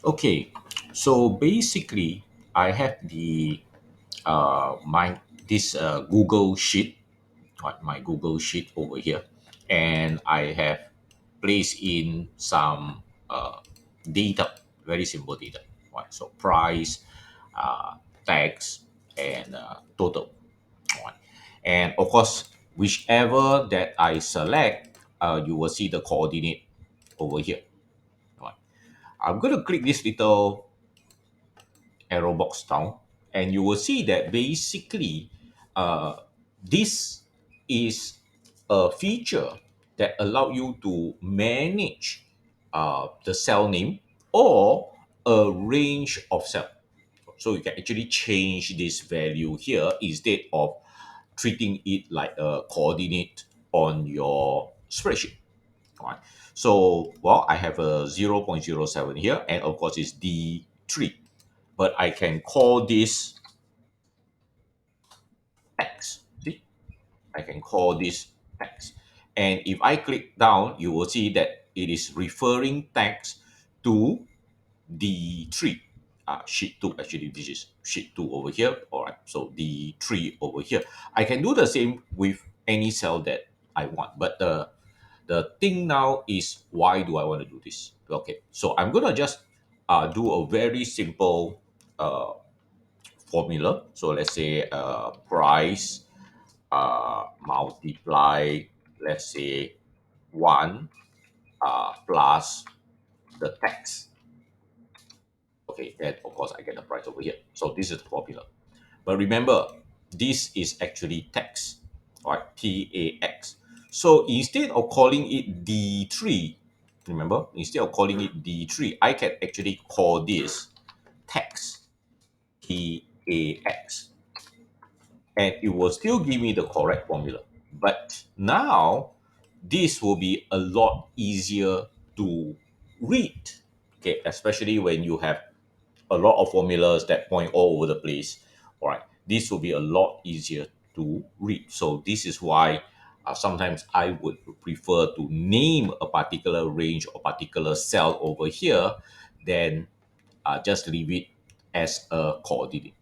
Okay, so basically, I have the my this Google sheet, right, my Google sheet over here, and I have placed in some data, very simple data, right? So price, tax, and total, right? And of course, whichever that I select, you will see the coordinate over here, right? I'm going to click this little arrow box down, and you will see that basically uh, this is a feature that allow you to manage the cell name or a range of cell. So you can actually change this value here instead of treating it like a coordinate on your spreadsheet. All right. So, well, I have a 0.07 here, and of course it's D3, but I can call this text. See, I can call this text. And if I click down, you will see that it is referring text to D3. Sheet 2, actually, this is sheet 2 over here. All right, so D3 over here. I can do the same with any cell that I want, but the thing now is, why do I want to do this? Okay, so I'm going to just do a very simple formula. So let's say price multiply, let's say 1 plus the tax. Okay, then of course I get the price over here. So this is the formula. But remember, this is actually tax, right? TAX. So instead of calling it D3, remember, instead of calling it D3, I can actually call this tax, TAX. And it will still give me the correct formula. But now this will be a lot easier to read. Okay, especially when you have a lot of formulas that point all over the place. All right, this will be a lot easier to read. So this is why sometimes I would prefer to name a particular range or particular cell over here than just leave it as a coordinate.